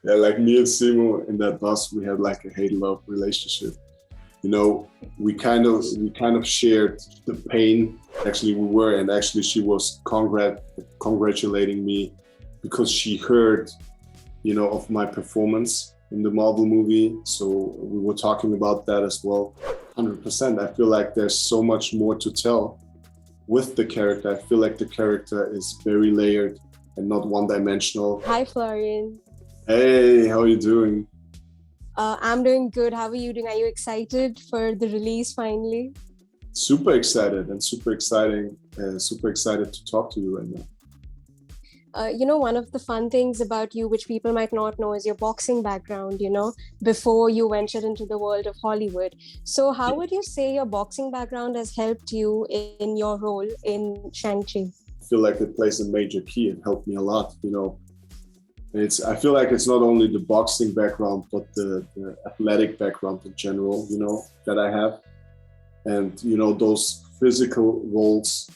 Yeah, like me and Simu in that bus, we had like a hate-love relationship. You know, we kind of shared the pain. Actually, we were, and actually, she was congratulating me because she heard, of my performance in the Marvel movie. So we were talking about that as well. 100%. I feel like there's so much more to tell with the character. I feel like the character is very layered and not one-dimensional. Hi, Florian. Hey, how are you doing? I'm doing good. How are you doing? Are you excited for the release finally? Super excited and super excited to talk to you right now. One of the fun things about you, which people might not know, is your boxing background, before you ventured into the world of Hollywood. So how would you say your boxing background has helped you in your role in Shang-Chi? I feel like it plays a major key. It helped me a lot. I feel like it's not only the boxing background, but the athletic background in general, that I have. And, those physical roles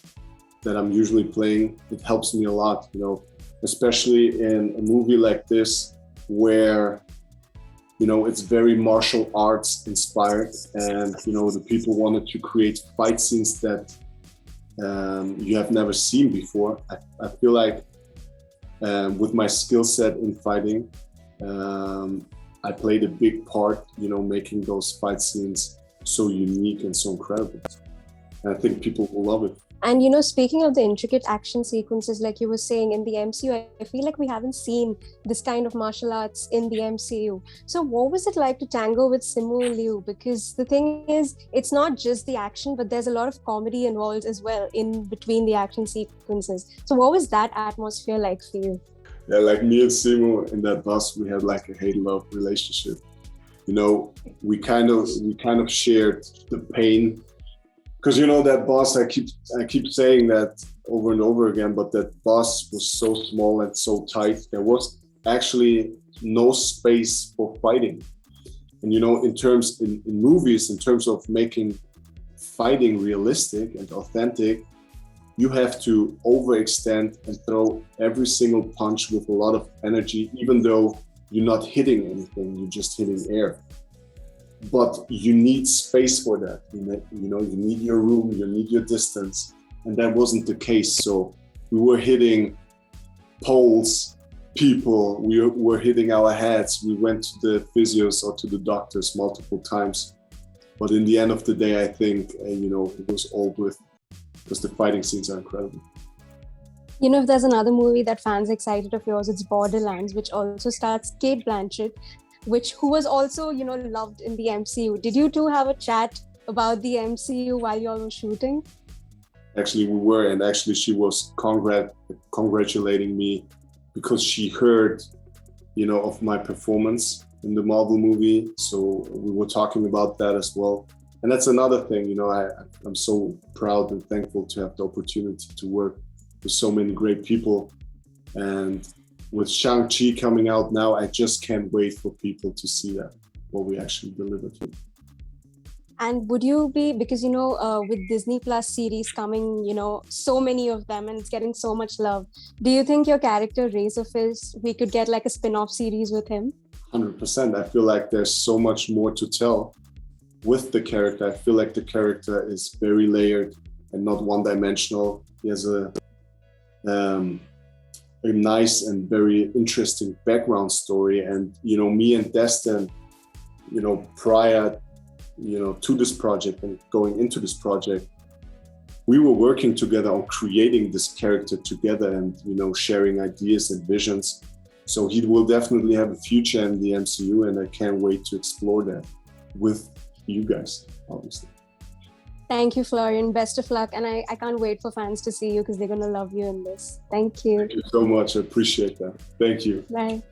that I'm usually playing, it helps me a lot, especially in a movie like this where, it's very martial arts inspired and, the people wanted to create fight scenes that you have never seen before. I feel like with my skill set in fighting, I played a big part, making those fight scenes so unique and so incredible. And I think people will love it. And, speaking of the intricate action sequences, like you were saying in the MCU, I feel like we haven't seen this kind of martial arts in the MCU. So what was it like to tango with Simu Liu? Because the thing is, it's not just the action, but there's a lot of comedy involved as well in between the action sequences. So what was that atmosphere like for you? Yeah, like me and Simu in that bus, we had like a hate-love relationship. We kind of shared the pain. Because that bus, I keep saying that over and over again, but that bus was so small and so tight. There was actually no space for fighting. And in movies, in terms of making fighting realistic and authentic, you have to overextend and throw every single punch with a lot of energy, even though you're not hitting anything, you're just hitting air. But you need space for that. You need your room, you need your distance. And that wasn't the case. So we were hitting poles, people, we were hitting our heads. We went to the physios or to the doctors multiple times. But in the end of the day, I think, it was all good because the fighting scenes are incredible. If there's another movie that fans are excited of yours, it's Borderlands, which also stars Cate Blanchett, who was also, loved in the MCU. Did you two have a chat about the MCU while you all were shooting? Actually, we were, and actually she was congratulating me because she heard, of my performance in the Marvel movie. So we were talking about that as well. And that's another thing, I'm so proud and thankful to have the opportunity to work with so many great people. And with Shang-Chi coming out now, I just can't wait for people to see that, what we actually delivered. And would you be, because, with Disney Plus series coming, so many of them and it's getting so much love, do you think your character Razorfist, we could get like a spin-off series with him? 100%. I feel like there's so much more to tell with the character. I feel like the character is very layered and not one-dimensional. He has a nice and very interesting background story. And, me and Destin, prior, to this project and going into this project, we were working together on creating this character together and, sharing ideas and visions. So he will definitely have a future in the MCU, and I can't wait to explore that with you guys, obviously. Thank you, Florian. Best of luck. And I can't wait for fans to see you because they're going to love you in this. Thank you. Thank you so much. I appreciate that. Thank you. Bye.